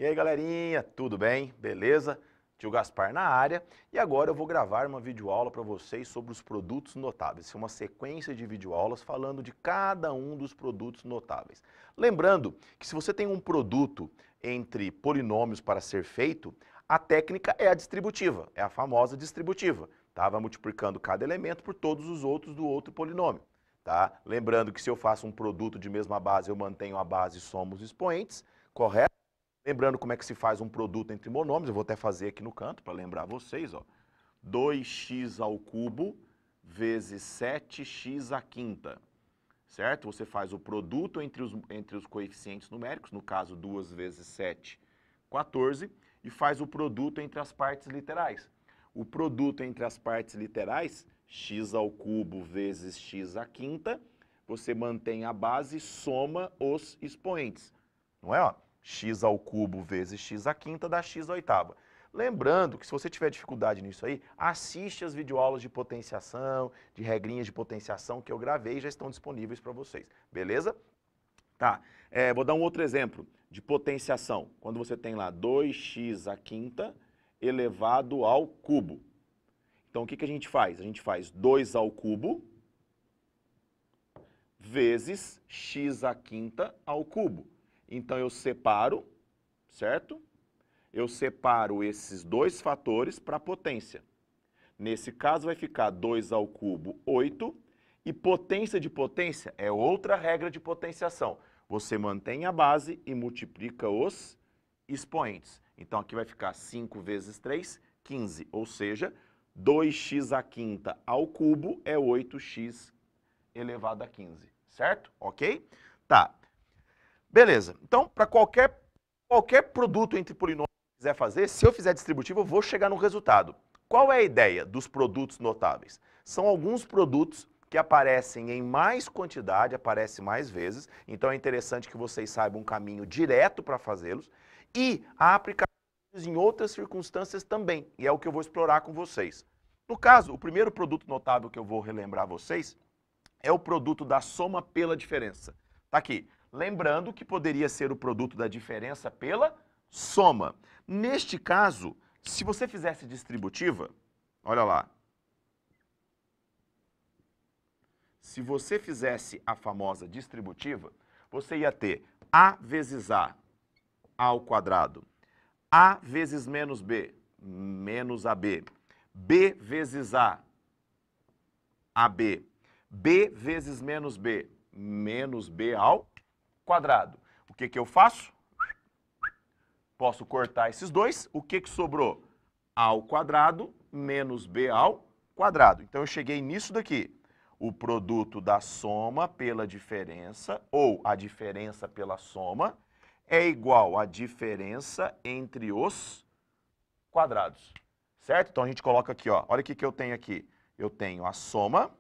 E aí, galerinha, tudo bem? Beleza? Tio Gaspar na área. E agora eu vou gravar uma videoaula para vocês sobre os produtos notáveis. É uma sequência de videoaulas falando de cada um dos produtos notáveis. Lembrando que se você tem um produto entre polinômios para ser feito, a técnica é a distributiva, é a famosa distributiva, tá? Vai multiplicando cada elemento por todos os outros do outro polinômio, tá? Lembrando que se eu faço um produto de mesma base, eu mantenho a base e somo os expoentes, correto? Lembrando como é que se faz um produto entre monômios, eu vou até fazer aqui no canto para lembrar vocês, ó. 2x ao cubo vezes 7x à quinta, certo? Você faz o produto entre os coeficientes numéricos, no caso 2 vezes 7, 14, e faz o produto entre as partes literais. O produto entre as partes literais, x ao cubo vezes x à quinta, você mantém a base e soma os expoentes, não é, ó? X ao cubo vezes x à quinta dá x à oitava. Lembrando que se você tiver dificuldade nisso aí, assiste as videoaulas de potenciação, de regrinhas de potenciação que eu gravei e já estão disponíveis para vocês, beleza? Tá, vou dar um outro exemplo de potenciação. Quando você tem lá 2x à quinta elevado ao cubo. Então o que a gente faz? A gente faz 2 ao cubo vezes x à quinta ao cubo. Então eu separo, certo? Eu separo esses dois fatores para a potência. Nesse caso vai ficar 2 ao cubo, 8, e potência de potência é outra regra de potenciação. Você mantém a base e multiplica os expoentes. Então aqui vai ficar 5 vezes 3, 15, ou seja, 2x à quinta ao cubo é 8x elevado a 15, certo? Ok? Tá. Beleza, então para qualquer produto entre polinômios que quiser fazer, se eu fizer distributivo, eu vou chegar no resultado. Qual é a ideia dos produtos notáveis? São alguns produtos que aparecem em mais quantidade, aparecem mais vezes, então é interessante que vocês saibam um caminho direto para fazê-los, e a aplicação em outras circunstâncias também, e é o que eu vou explorar com vocês. No caso, o primeiro produto notável que eu vou relembrar vocês é o produto da soma pela diferença. Tá aqui. Lembrando que poderia ser o produto da diferença pela soma. Neste caso, se você fizesse distributiva, olha lá. Se você fizesse a famosa distributiva, você ia ter A vezes A ao quadrado, A vezes menos B, menos AB, B vezes A, AB, B vezes menos B, menos B ao quadrado. O que eu faço? Posso cortar esses dois. O que sobrou? A ao quadrado menos B ao quadrado. Então eu cheguei nisso daqui. O produto da soma pela diferença, ou a diferença pela soma, é igual à diferença entre os quadrados. Certo? Então a gente coloca aqui, ó. Olha o que eu tenho aqui. Eu tenho a soma.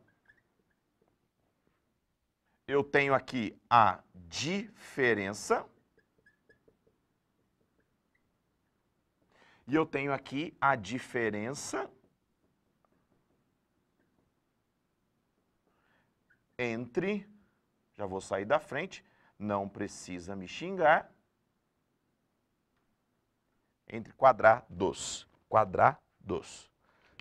Eu tenho aqui a diferença. E eu tenho aqui a diferença entre, já vou sair da frente, não precisa me xingar, entre quadrados. Quadrados.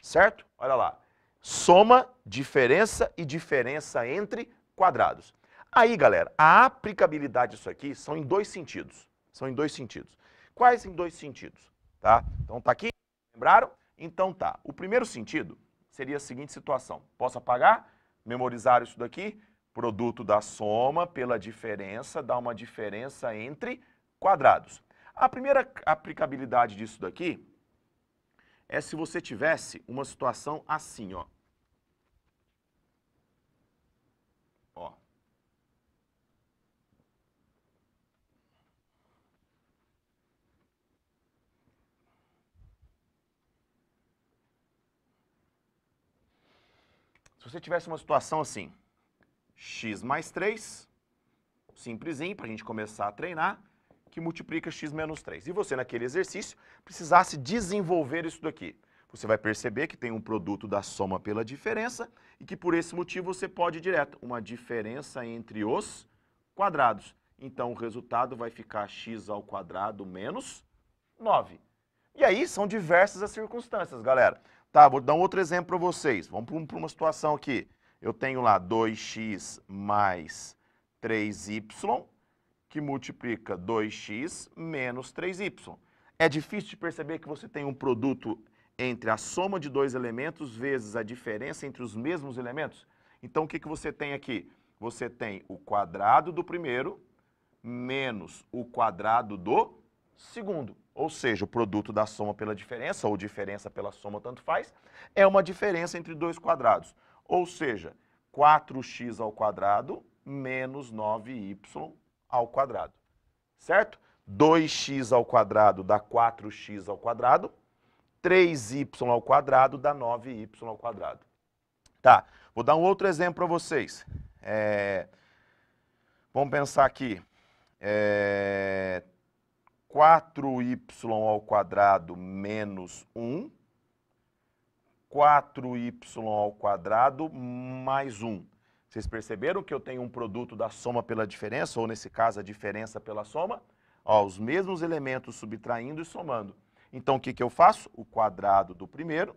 Certo? Olha lá. Soma, diferença e diferença entre quadrados. Aí, galera, a aplicabilidade disso aqui são em dois sentidos. São em dois sentidos. Quais em dois sentidos? Tá? Então tá aqui, lembraram? Então tá. O primeiro sentido seria a seguinte situação. Posso apagar? Memorizar isso daqui? Produto da soma pela diferença dá uma diferença entre quadrados. A primeira aplicabilidade disso daqui é se você tivesse uma situação assim, ó. Ó. Se você tivesse uma situação assim, x mais 3, simplesinho, para a gente começar a treinar, que multiplica x menos 3. E você, naquele exercício, precisasse desenvolver isso daqui. Você vai perceber que tem um produto da soma pela diferença e que, por esse motivo, você pode ir direto. Uma diferença entre os quadrados. Então, o resultado vai ficar x ao quadrado menos 9. E aí são diversas as circunstâncias, galera. Tá, vou dar um outro exemplo para vocês. Vamos para uma situação aqui. Eu tenho lá 2x mais 3y, que multiplica 2x menos 3y. É difícil de perceber que você tem um produto entre a soma de dois elementos vezes a diferença entre os mesmos elementos? Então, o que você tem aqui? Você tem o quadrado do primeiro menos o quadrado do segundo. Ou seja, o produto da soma pela diferença, ou diferença pela soma, tanto faz, é uma diferença entre dois quadrados. Ou seja, 4x ao quadrado menos 9y ao quadrado. Certo? 2x ao quadrado dá 4x ao quadrado. 3y ao quadrado dá 9y ao quadrado. Tá, vou dar um outro exemplo para vocês. Vamos pensar aqui. 4y ao quadrado menos 1, 4y ao quadrado mais 1. Vocês perceberam que eu tenho um produto da soma pela diferença, ou nesse caso a diferença pela soma? Ó, os mesmos elementos subtraindo e somando. Então o que eu faço? O quadrado do primeiro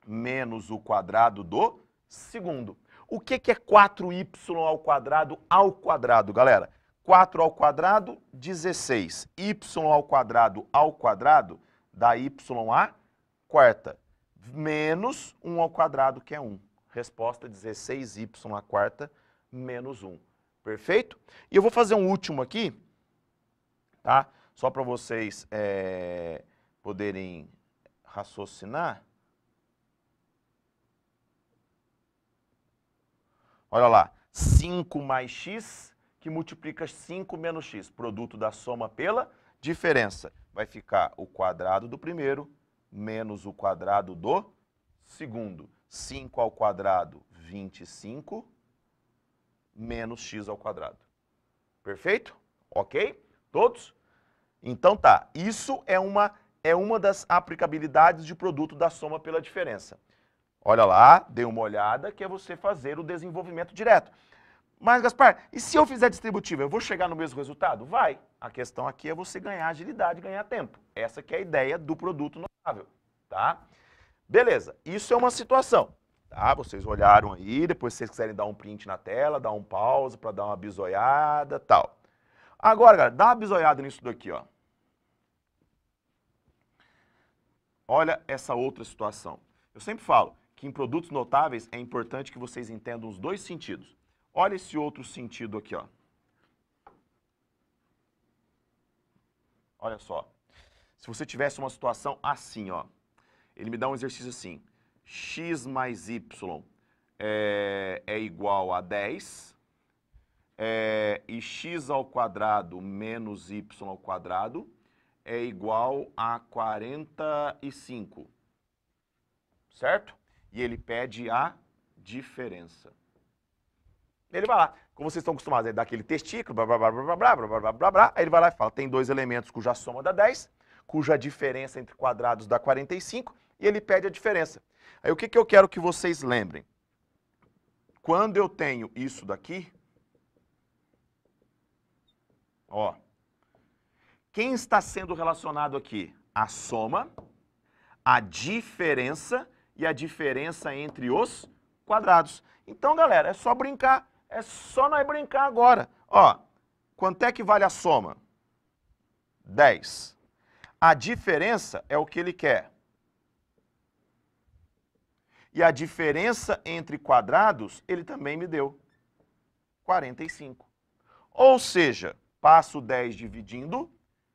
menos o quadrado do segundo. O que é 4y ao quadrado, galera? 4 ao quadrado, 16. Y ao quadrado dá y à quarta. Menos 1 ao quadrado, que é 1. Resposta 16y à quarta menos 1. Perfeito? E eu vou fazer um último aqui, tá? Só para vocês poderem raciocinar. Olha lá, 5 mais x, que multiplica 5 menos x. Produto da soma pela diferença. Vai ficar o quadrado do primeiro menos o quadrado do segundo. 5 ao quadrado, 25, menos x ao quadrado. Perfeito? Ok? Todos? Então tá, isso é uma das aplicabilidades de produto da soma pela diferença. Olha lá, dê uma olhada, que é você fazer o desenvolvimento direto. Mas, Gaspar, e se eu fizer distributiva, eu vou chegar no mesmo resultado? Vai. A questão aqui é você ganhar agilidade, ganhar tempo. Essa que é a ideia do produto notável, tá? Beleza, isso é uma situação, tá? Vocês olharam aí, depois se vocês quiserem dar um print na tela, dar um pause para dar uma bisoiada, tal. Agora, galera, dá uma bisoiada nisso daqui, ó. Olha essa outra situação. Eu sempre falo que em produtos notáveis é importante que vocês entendam os dois sentidos. Olha esse outro sentido aqui, ó. Olha só. Se você tivesse uma situação assim, ó. Ele me dá um exercício assim. X mais y é igual a 10. E x ao quadrado menos y ao quadrado é igual a 45. Certo? E ele pede a diferença. Ele vai lá, como vocês estão acostumados, ele dá aquele testículo, blá, blá, blá, blá, blá, blá, blá, blá, blá, aí ele vai lá e fala, tem dois elementos cuja soma dá 10, cuja diferença entre quadrados dá 45, e ele pede a diferença. Aí o que eu quero que vocês lembrem? Quando eu tenho isso daqui, ó, quem está sendo relacionado aqui? A soma, a diferença e a diferença entre os quadrados. Então, galera, é só brincar. É só nós brincar agora. Ó, quanto é que vale a soma? 10. A diferença é o que ele quer. E a diferença entre quadrados, ele também me deu. 45. Ou seja, passo 10 dividindo,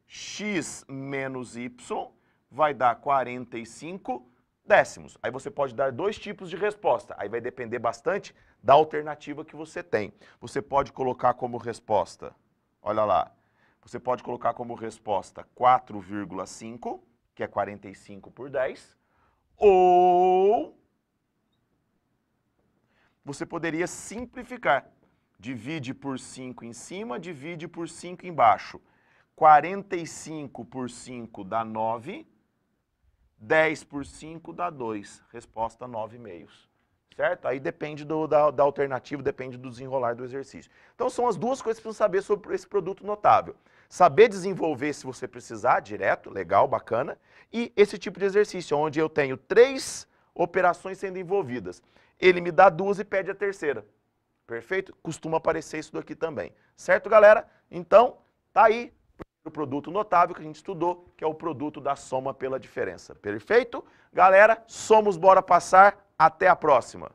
x menos y vai dar 45 décimos. Aí você pode dar dois tipos de resposta. Aí vai depender bastante da alternativa que você tem. Você pode colocar como resposta, olha lá, você pode colocar como resposta 4,5, que é 45 por 10, ou você poderia simplificar. Divide por 5 em cima, divide por 5 embaixo. 45 por 5 dá 9, 10 por 5 dá 2. Resposta 9,5. certo? Aí depende da alternativa, depende do desenrolar do exercício. Então são as duas coisas que você precisa saber sobre esse produto notável. Saber desenvolver se você precisar, direto, legal, bacana, e esse tipo de exercício, onde eu tenho 3 operações sendo envolvidas. Ele me dá 2 e pede a terceira. Perfeito? Costuma aparecer isso daqui também. Certo, galera? Então, tá aí o produto notável que a gente estudou, que é o produto da soma pela diferença. Perfeito? Galera, somos Bora Passar. Até a próxima.